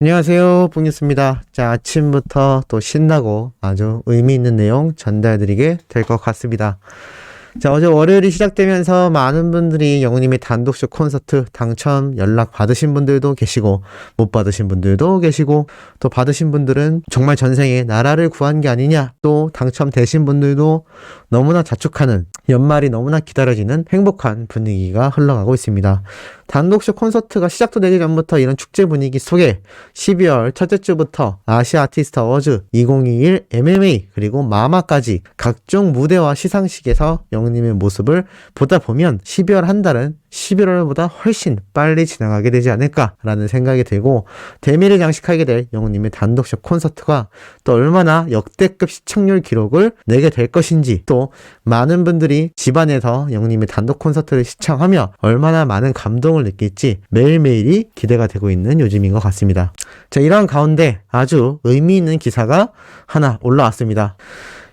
안녕하세요, 봉유스입니다. 자, 아침부터 또 신나고 아주 의미 있는 내용 전달드리게 될 것 같습니다. 자, 어제 월요일이 시작되면서 많은 분들이 영우님의 단독쇼 콘서트 당첨 연락 받으신 분들도 계시고, 못 받으신 분들도 계시고, 또 받으신 분들은 정말 전생에 나라를 구한 게 아니냐, 또 당첨되신 분들도 너무나 자축하는, 연말이 너무나 기다려지는 행복한 분위기가 흘러가고 있습니다. 단독쇼 콘서트가 시작도 되기 전부터 이런 축제 분위기 속에 12월 첫째 주부터 아시아 아티스트 어워즈 2021 MMA 그리고 마마까지 각종 무대와 시상식에서 영님의 모습을 보다 보면 12월 한 달은 11월보다 훨씬 빨리 지나가게 되지 않을까라는 생각이 들고, 대미를 장식하게 될 영우님의 단독쇼 콘서트가 또 얼마나 역대급 시청률 기록을 내게 될 것인지, 또 많은 분들이 집안에서 영우님의 단독 콘서트를 시청하며 얼마나 많은 감동을 느낄지 매일매일이 기대가 되고 있는 요즘인 것 같습니다. 자, 이러한 가운데 아주 의미 있는 기사가 하나 올라왔습니다.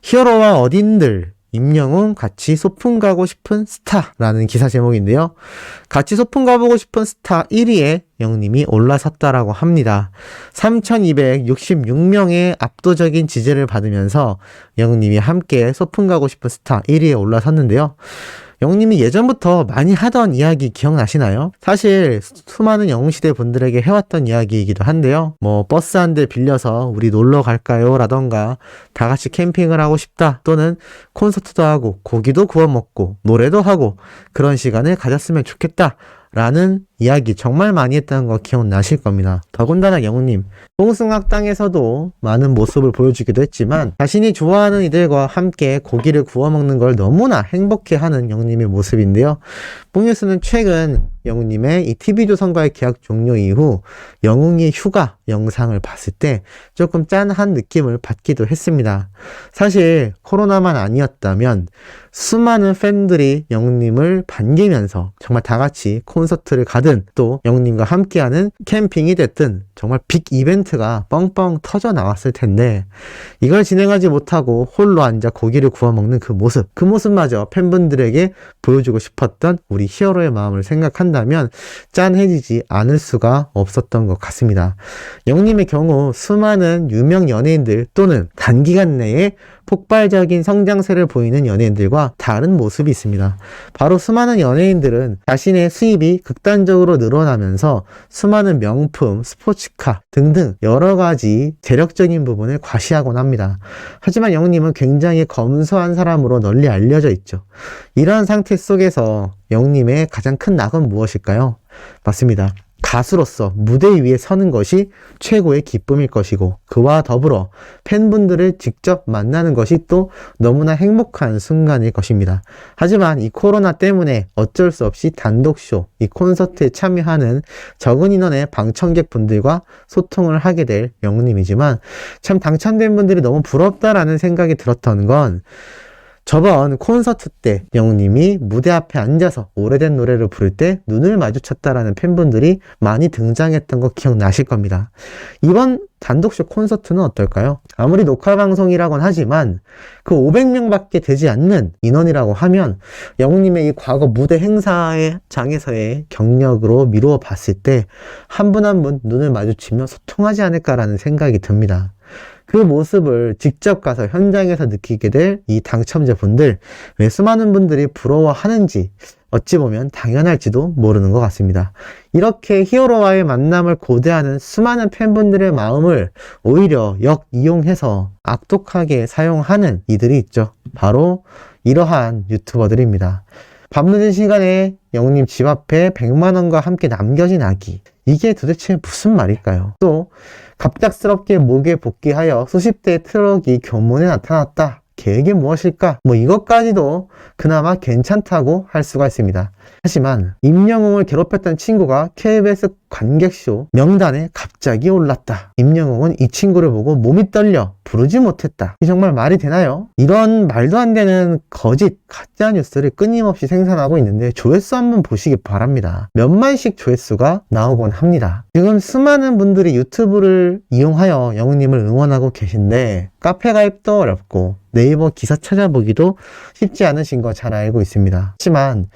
히어로와 어딘들 임영웅 같이 소풍 가고 싶은 스타라는 기사 제목인데요. 같이 소풍 가보고 싶은 스타 1위에 영님이 올라섰다라고 합니다. 3,266명의 압도적인 지지를 받으면서 영님이 함께 소풍 가고 싶은 스타 1위에 올라섰는데요. 영님이 예전부터 많이 하던 이야기 기억나시나요? 사실 수많은 영웅시대 분들에게 해왔던 이야기이기도 한데요. 버스 한 대 빌려서 우리 놀러 갈까요? 라던가 다 같이 캠핑을 하고 싶다, 또는 콘서트도 하고 고기도 구워 먹고 노래도 하고 그런 시간을 가졌으면 좋겠다 라는 이야기 정말 많이 했다는 거 기억나실 겁니다. 더군다나 영웅님, 뽕숭악당에서도 많은 모습을 보여주기도 했지만 자신이 좋아하는 이들과 함께 고기를 구워 먹는 걸 너무나 행복해하는 영웅님의 모습인데요. 뽕뉴스는 최근 영웅님의 이 TV조선과의 계약 종료 이후 영웅이 휴가 영상을 봤을 때 조금 짠한 느낌을 받기도 했습니다. 사실 코로나만 아니었다면 수많은 팬들이 영웅님을 반기면서 정말 다 같이 콘서트를 가든 또 영웅님과 함께하는 캠핑이 됐든 정말 빅 이벤트가 뻥뻥 터져 나왔을 텐데, 이걸 진행하지 못하고 홀로 앉아 고기를 구워 먹는 그 모습마저 팬분들에게 보여주고 싶었던 우리 히어로의 마음을 생각한다면 짠해지지 않을 수가 없었던 것 같습니다. 영웅님의 경우 수많은 유명 연예인들 또는 단기간 내에 폭발적인 성장세를 보이는 연예인들과 다른 모습이 있습니다. 바로 수많은 연예인들은 자신의 수입이 극단적으로 늘어나면서 수많은 명품, 스포츠카 등등 여러 가지 재력적인 부분을 과시하곤 합니다. 하지만 영웅님은 굉장히 검소한 사람으로 널리 알려져 있죠. 이러한 상태 속에서 영웅님의 가장 큰 낙은 무엇일까요? 맞습니다. 가수로서 무대 위에 서는 것이 최고의 기쁨일 것이고, 그와 더불어 팬분들을 직접 만나는 것이 또 너무나 행복한 순간일 것입니다. 하지만 이 코로나 때문에 어쩔 수 없이 단독쇼, 이 콘서트에 참여하는 적은 인원의 방청객분들과 소통을 하게 될 영웅님이지만, 참 당첨된 분들이 너무 부럽다라는 생각이 들었던 건, 저번 콘서트 때 영웅님이 무대 앞에 앉아서 오래된 노래를 부를 때 눈을 마주쳤다라는 팬분들이 많이 등장했던 거 기억나실 겁니다. 이번 단독쇼 콘서트는 어떨까요? 아무리 녹화방송이라곤 하지만 그 500명밖에 되지 않는 인원이라고 하면 영웅님의 이 과거 무대 행사의 장에서의 경력으로 미루어 봤을 때 한 분 한 분 눈을 마주치며 소통하지 않을까라는 생각이 듭니다. 그 모습을 직접 가서 현장에서 느끼게 될 이 당첨자분들, 왜 수많은 분들이 부러워하는지 어찌 보면 당연할지도 모르는 것 같습니다. 이렇게 히어로와의 만남을 고대하는 수많은 팬분들의 마음을 오히려 역이용해서 악독하게 사용하는 이들이 있죠. 바로 이러한 유튜버들입니다. 밤늦은 시간에 영웅님 집 앞에 100만원과 함께 남겨진 아기, 이게 도대체 무슨 말일까요? 또 갑작스럽게 목에 복귀하여 수십 대의 트럭이 교문에 나타났다, 계획이 무엇일까? 이것까지도 그나마 괜찮다고 할 수가 있습니다. 하지만 임영웅을 괴롭혔던 친구가 KBS 관객쇼 명단에 갑자기 올랐다. 임영웅은 이 친구를 보고 몸이 떨려 부르지 못했다. 이 정말 말이 되나요? 이런 말도 안 되는 거짓 가짜 뉴스를 끊임없이 생산하고 있는데 조회수 한번 보시기 바랍니다. 몇만씩 조회수가 나오곤 합니다. 지금 수많은 분들이 유튜브를 이용하여 영웅님을 응원하고 계신데 카페 가입도 어렵고 네이버 기사 찾아보기도 쉽지 않으신 거 잘 알고 있습니다. 하지만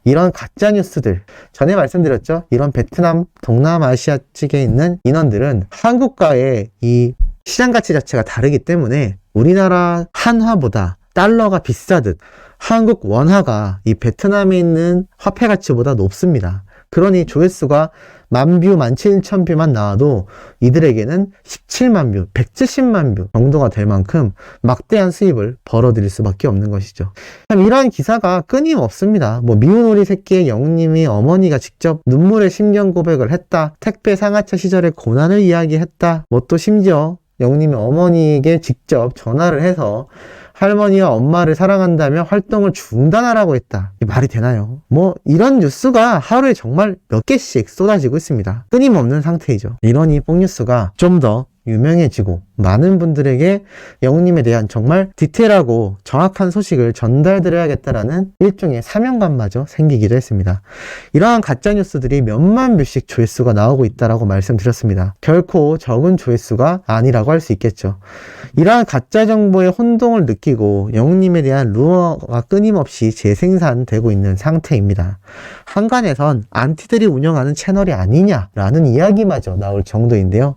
이런 가짜뉴스들, 전에 말씀드렸죠? 이런 베트남, 동남아시아 측에 있는 인원들은 한국과의 이 시장 가치 자체가 다르기 때문에 우리나라 한화보다 달러가 비싸듯 한국 원화가 이 베트남에 있는 화폐 가치보다 높습니다. 그러니 조회수가 10,000뷰, 17,000뷰만 나와도 이들에게는 17만 뷰, 170만 뷰 정도가 될 만큼 막대한 수입을 벌어들일 수밖에 없는 것이죠. 참 이러한 기사가 끊임없습니다. 미운 오리 새끼의 영님이 어머니가 직접 눈물의 심경 고백을 했다. 택배 상하차 시절의 고난을 이야기했다. 또 심지어 영님이 어머니에게 직접 전화를 해서 할머니와 엄마를 사랑한다며 활동을 중단하라고 했다. 말이 되나요? 이런 뉴스가 하루에 정말 몇 개씩 쏟아지고 있습니다. 끊임없는 상태이죠. 이러니 뽕뉴스가 좀 더 유명해지고 많은 분들에게 영웅님에 대한 정말 디테일하고 정확한 소식을 전달드려야겠다라는 일종의 사명감마저 생기기도 했습니다. 이러한 가짜뉴스들이 몇만 뷰씩 조회수가 나오고 있다라고 말씀드렸습니다. 결코 적은 조회수가 아니라고 할 수 있겠죠. 이러한 가짜정보의 혼동을 느끼고 영웅님에 대한 루머가 끊임없이 재생산되고 있는 상태입니다. 한간에선 안티들이 운영하는 채널이 아니냐라는 이야기마저 나올 정도인데요.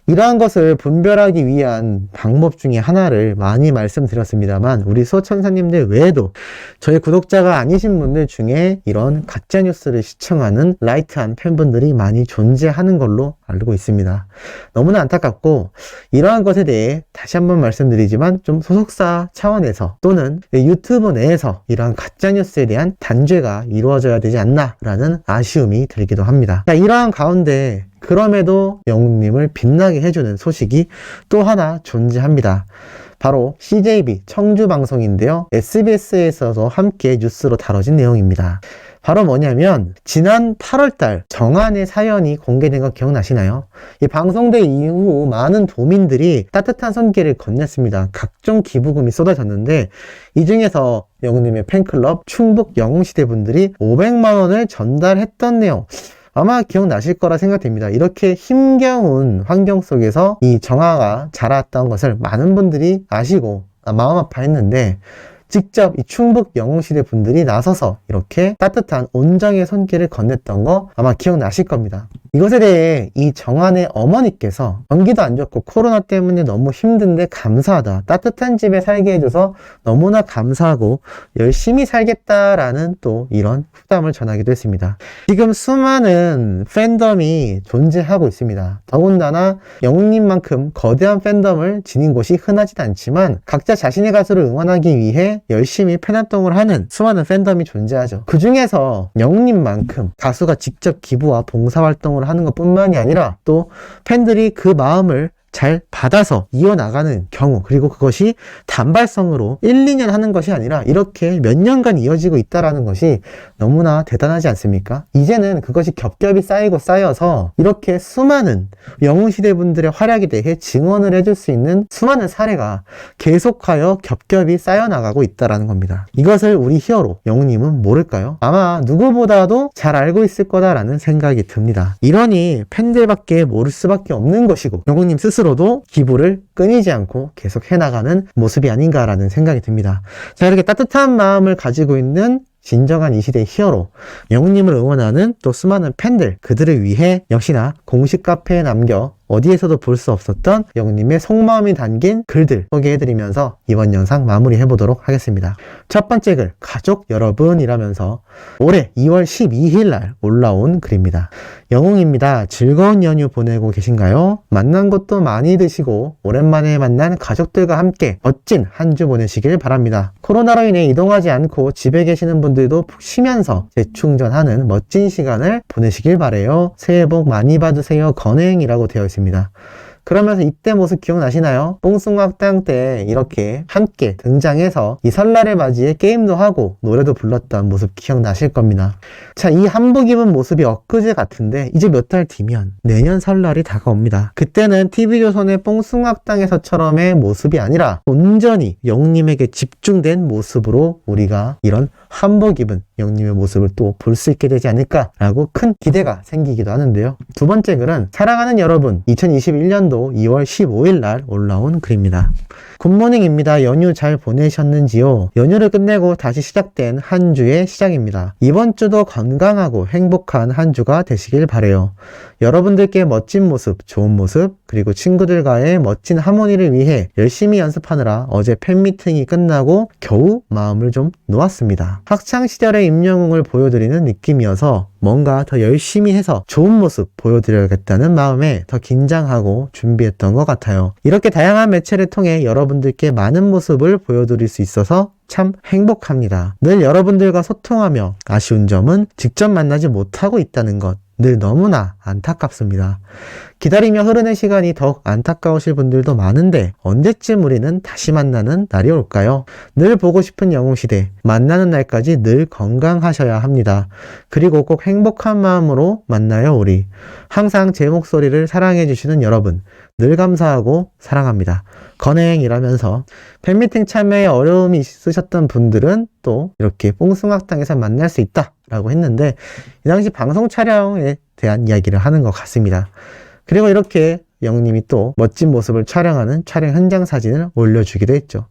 이러한 것을 분별하기 위한 방법 중에 하나를 많이 말씀드렸습니다만 우리 수호천사님들 외에도 저희 구독자가 아니신 분들 중에 이런 가짜뉴스를 시청하는 라이트한 팬분들이 많이 존재하는 걸로 알고 있습니다. 너무나 안타깝고 이러한 것에 대해 다시 한번 말씀드리지만 좀 소속사 차원에서 또는 유튜브 내에서 이러한 가짜뉴스에 대한 단죄가 이루어져야 되지 않나 라는 아쉬움이 들기도 합니다. 이러한 가운데 그럼에도 영웅님을 빛나게 해주는 소식이 또 하나 존재합니다. 바로 CJB 청주방송인데요. SBS에서도 함께 뉴스로 다뤄진 내용입니다. 바로 뭐냐면 지난 8월달 정한의 사연이 공개된 거 기억나시나요? 이 방송대 이후 많은 도민들이 따뜻한 손길을 건넸습니다. 각종 기부금이 쏟아졌는데 이 중에서 영웅님의 팬클럽 충북 영웅시대 분들이 500만 원을 전달했던 내용 아마 기억나실 거라 생각됩니다. 이렇게 힘겨운 환경 속에서 이 정화가 자랐던 것을 많은 분들이 아시고 마음 아파했는데 직접 이 충북 영웅시대 분들이 나서서 이렇게 따뜻한 온정의 손길을 건넸던 거 아마 기억나실 겁니다. 이것에 대해 이 정한의 어머니께서 경기도 안 좋고 코로나 때문에 너무 힘든데 감사하다. 따뜻한 집에 살게 해줘서 너무나 감사하고 열심히 살겠다라는 또 이런 후담을 전하기도 했습니다. 지금 수많은 팬덤이 존재하고 있습니다. 더군다나 영웅님만큼 거대한 팬덤을 지닌 곳이 흔하진 않지만 각자 자신의 가수를 응원하기 위해 열심히 팬활동을 하는 수많은 팬덤이 존재하죠. 그 중에서 영웅님만큼 가수가 직접 기부와 봉사활동을 하는 것 뿐만이 아니라 또 팬들이 그 마음을 잘 받아서 이어나가는 경우 그리고 그것이 단발성으로 1, 2년 하는 것이 아니라 이렇게 몇 년간 이어지고 있다는 것이 너무나 대단하지 않습니까? 이제는 그것이 겹겹이 쌓이고 쌓여서 이렇게 수많은 영웅시대 분들의 활약에 대해 증언을 해줄 수 있는 수많은 사례가 계속하여 겹겹이 쌓여나가고 있다는 겁니다. 이것을 우리 히어로 영웅님은 모를까요? 아마 누구보다도 잘 알고 있을 거다라는 생각이 듭니다. 이러니 팬들밖에 모를 수밖에 없는 것이고 영웅님 스스로 로도 기부를 끊이지 않고 계속 해나가는 모습이 아닌가라는 생각이 듭니다. 자, 이렇게 따뜻한 마음을 가지고 있는 진정한 이 시대의 히어로 영웅님을 응원하는 또 수많은 팬들 그들을 위해 역시나 공식 카페에 남겨 어디에서도 볼 수 없었던 영웅님의 속마음이 담긴 글들 소개해드리면서 이번 영상 마무리해보도록 하겠습니다. 첫 번째 글 가족 여러분이라면서 올해 2월 12일 날 올라온 글입니다. 영웅입니다. 즐거운 연휴 보내고 계신가요? 만난 것도 많이 드시고 오랜만에 만난 가족들과 함께 멋진 한 주 보내시길 바랍니다. 코로나로 인해 이동하지 않고 집에 계시는 분들도 푹 쉬면서 재충전하는 멋진 시간을 보내시길 바래요. 새해 복 많이 받으세요. 건행이라고 되어 있습니다. 그러면서 이때 모습 기억나시나요? 뽕숭악당 때 이렇게 함께 등장해서 이 설날을 맞이해 게임도 하고 노래도 불렀던 모습 기억나실 겁니다. 자, 이 한복 입은 모습이 엊그제 같은데 이제 몇 달 뒤면 내년 설날이 다가옵니다. 그때는 TV조선의 뽕숭악당에서처럼의 모습이 아니라 온전히 영웅님에게 집중된 모습으로 우리가 이런 한복 입은 영님의 모습을 또 볼 수 있게 되지 않을까라고 큰 기대가 생기기도 하는데요. 두 번째 글은 사랑하는 여러분 2021년도 2월 15일 날 올라온 글입니다. 굿모닝입니다. 연휴 잘 보내셨는지요? 연휴를 끝내고 다시 시작된 한 주의 시작입니다. 이번 주도 건강하고 행복한 한 주가 되시길 바라요. 여러분들께 멋진 모습, 좋은 모습, 그리고 친구들과의 멋진 하모니를 위해 열심히 연습하느라 어제 팬미팅이 끝나고 겨우 마음을 좀 놓았습니다. 학창시절의 임영웅을 보여드리는 느낌이어서 뭔가 더 열심히 해서 좋은 모습 보여드려야겠다는 마음에 더 긴장하고 준비했던 것 같아요. 이렇게 다양한 매체를 통해 여러분들께 많은 모습을 보여드릴 수 있어서 참 행복합니다. 늘 여러분들과 소통하며 아쉬운 점은 직접 만나지 못하고 있다는 것. 늘 너무나 안타깝습니다. 기다리며 흐르는 시간이 더욱 안타까우실 분들도 많은데 언제쯤 우리는 다시 만나는 날이 올까요? 늘 보고 싶은 영웅시대, 만나는 날까지 늘 건강하셔야 합니다. 그리고 꼭 행복한 마음으로 만나요 우리. 항상 제 목소리를 사랑해주시는 여러분 늘 감사하고 사랑합니다. 건행이라면서 팬미팅 참여에 어려움이 있으셨던 분들은 또 이렇게 뽕숭악당에서 만날 수 있다 라고 했는데 이 당시 방송 촬영에 대한 이야기를 하는 것 같습니다. 그리고 이렇게 영님이 또 멋진 모습을 촬영하는 촬영 현장 사진을 올려주기도 했죠.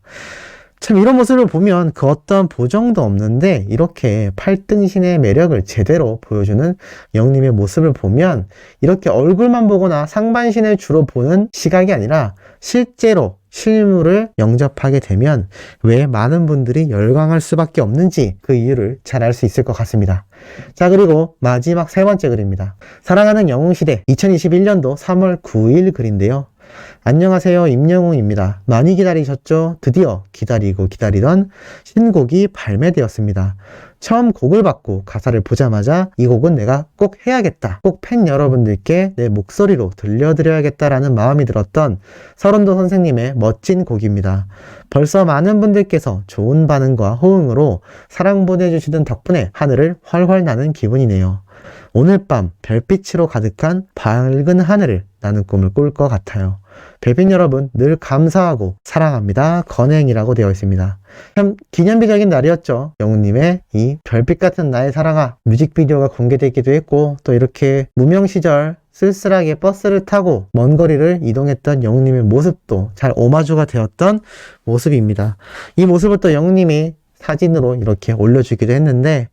참 이런 모습을 보면 그 어떤 보정도 없는데 이렇게 팔등신의 매력을 제대로 보여주는 영님의 모습을 보면 이렇게 얼굴만 보거나 상반신을 주로 보는 시각이 아니라 실제로 실물을 영접하게 되면 왜 많은 분들이 열광할 수밖에 없는지 그 이유를 잘 알 수 있을 것 같습니다. 자, 그리고 마지막 세 번째 글입니다. 사랑하는 영웅시대 2021년도 3월 9일 글인데요. 안녕하세요. 임영웅입니다. 많이 기다리셨죠? 드디어 기다리고 기다리던 신곡이 발매되었습니다. 처음 곡을 받고 가사를 보자마자 이 곡은 내가 꼭 해야겠다. 꼭 팬 여러분들께 내 목소리로 들려드려야겠다라는 마음이 들었던 서른도 선생님의 멋진 곡입니다. 벌써 많은 분들께서 좋은 반응과 호응으로 사랑 보내주시는 덕분에 하늘을 훨훨 나는 기분이네요. 오늘 밤 별빛으로 가득한 밝은 하늘을 나는 꿈을 꿀 것 같아요. 별빛 여러분 늘 감사하고 사랑합니다. 건행이라고 되어 있습니다. 참 기념비적인 날이었죠. 영웅님의 이 별빛 같은 나의 사랑아 뮤직비디오가 공개되기도 했고 또 이렇게 무명 시절 쓸쓸하게 버스를 타고 먼 거리를 이동했던 영웅님의 모습도 잘 오마주가 되었던 모습입니다. 이 모습을 또 영웅님이 사진으로 이렇게 올려주기도 했는데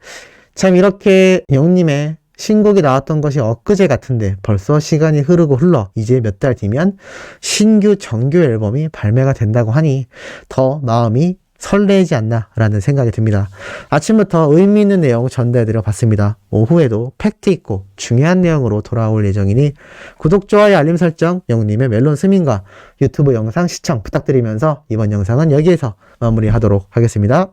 참 이렇게 영웅님의 신곡이 나왔던 것이 엊그제 같은데 벌써 시간이 흐르고 흘러 이제 몇 달 뒤면 신규 정규 앨범이 발매가 된다고 하니 더 마음이 설레지 않나 라는 생각이 듭니다. 아침부터 의미 있는 내용 전달해드려 봤습니다. 오후에도 팩트 있고 중요한 내용으로 돌아올 예정이니 구독, 좋아요, 알림 설정, 영웅님의 멜론 스밍과 유튜브 영상 시청 부탁드리면서 이번 영상은 여기에서 마무리하도록 하겠습니다.